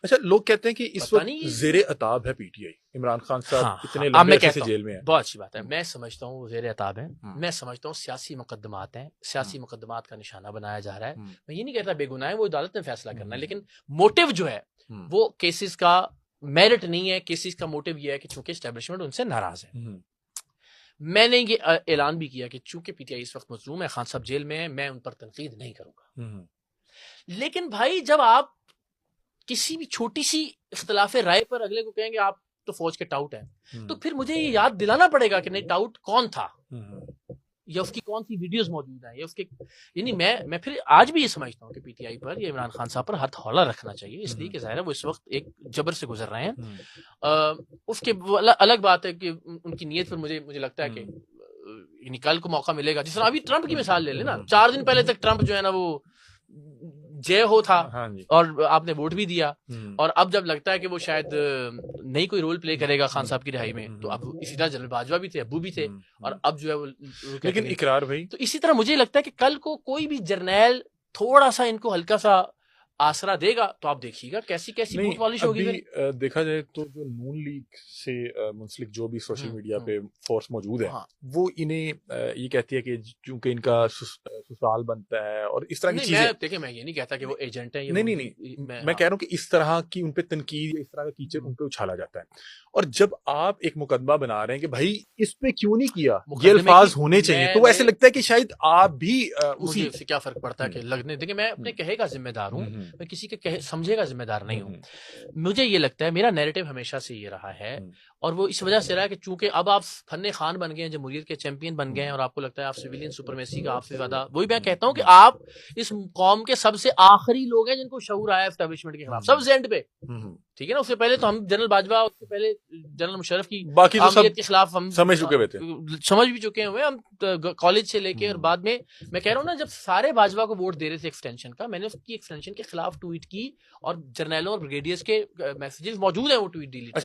اچھا لوگ کہتے ہیں کہ اس پتہ وقت نہیں زیر عتاب ہے P T I, Imran Khan صاحب اتنے اب لمبے میں عرصے کہتا سے ہوں جیل میں ہیں. بہت اچھی بات ہے. میں سمجھتا ہوں وہ زیر عتاب ہے. میں سمجھتا ہوں سیاسی مقدمات ہیں, سیاسی مقدمات کا نشانہ بنایا جا رہا ہے. میں یہ نہیں کہتا بے گناہ ہے, وہ عدالت نے فیصلہ کرنا ہے, لیکن موٹو جو ہے وہ کیسز کا میرٹ نہیں ہے. کیسز کا موٹو یہ ہے کہ چونکہ اسٹیبلشمنٹ ان سے ناراض ہے. میں نے یہ اعلان بھی کیا کہ چونکہ پی ٹی آئی اس وقت مظلوم ہے, خان صاحب جیل میں ہیں, میں ان پر تنقید نہیں کروں گا. لیکن بھائی جب آپ کسی بھی چھوٹی سی اختلاف رائے پر اگلے کو کہیں گے آپ تو فوج کے ٹاؤٹ ہیں, تو پھر مجھے یہ یاد دلانا پڑے گا کہ نہیں ٹاؤٹ کون تھا, یا اس کی کون سی ویڈیوز موجود ہیں, یا اس کے یعنی میں پھر آج بھی یہ سمجھتا ہوں کہ پی ٹی آئی پر یا عمران خان صاحب پر ہاتھ ہولہ رکھنا چاہیے, اس لیے کہ ظاہر ہے وہ اس وقت ایک جبر سے گزر رہے ہیں. اس کے الگ بات ہے کہ ان کی نیت پر مجھے لگتا ہے کہ یعنی کل کو موقع ملے گا. جس طرح ابھی ٹرمپ کی مثال لے لیں نا, 4 دن پہلے تک ٹرمپ جو ہے نا وہ جے ہو تھا اور آپ نے ووٹ بھی دیا, اور اب جب لگتا ہے کہ وہ شاید نہیں کوئی رول پلے کرے گا خان صاحب کی رہائی میں, تو اب اسی طرح جنرل باجوہ بھی تھے, ابو بھی تھے, اور اب جو ہے وہ لیکن اقرار بھائی, تو اسی طرح مجھے لگتا ہے کہ کل کو کوئی بھی جرنیل تھوڑا سا ان کو ہلکا سا آسرا دے گا تو آپ دیکھیے گا کیسی بوٹ پالش ہوگی. ابھی دیکھا جائے تو جو نون لیگ سے منسلک جو بھی سوشل میڈیا پہ فورس موجود ہے وہ انہیں یہ کہتی ہے کہ چونکہ ان کا سسرال بنتا ہے اور اس طرح کی چیزیں. دیکھیں میں یہ نہیں کہتا کہ وہ ایجنٹ ہیں, نہیں میں کہہ رہا ہوں کہ اس طرح کی ان پہ تنقید یا اس طرح کا کیچڑ ان پہ اچھالا جاتا ہے, اور جب آپ ایک مقدمہ بنا رہے ہیں کہ بھائی اس پہ کیوں نہیں کیا, یہ الفاظ ہونے چاہیے, تو وہ ایسے لگتا ہے کہ شاید آپ بھی مجھے اس سے کیا فرق پڑتا ہے کہ لگنے دیکھیں میں اپنے کہے کا ذمہ دار ہوں, میں کسی کے سمجھے کا ذمہ دار نہیں ہوں. مجھے یہ لگتا ہے میرا نیریٹو ہمیشہ سے یہ رہا ہے, اور وہ اس وجہ سے رہا ہے کہ چونکہ اب آپ فن خان بن گئے ہیں, جمہوریت کے چیمپئن بن گئے ہیں, اور آپ کو لگتا ہے آپ سویلین سپرمیسی کا آپ سے زیادہ, وہی میں کہتا ہوں کہ آپ اس قوم کے سب سے آخری لوگ ہیں جن کو شعور آیا اسٹیبلشمنٹ کے خلاف, سب سے اینڈ پہ, ٹھیک ہے نا. اس سے پہلے تو ہم جنرل باجوہ, اس سے پہلے جنرل مشرف کی آمریت کے خلاف ہم سمجھ چکے ہوئے تھے, سمجھ بھی چکے ہوئے ہم کالج سے لے کے, اور بعد میں کہہ رہا ہوں نا جب سارے باجوہ کو ووٹ دے رہے تھے ایکسٹینشن کا, میں نے اس کی ایکسٹینشن کے خلاف ٹویٹ کی, اور جرنیلوں اور بریگیڈیئرز کے میسیجز موجود ہیں, وہ ٹویٹ ڈیلیٹ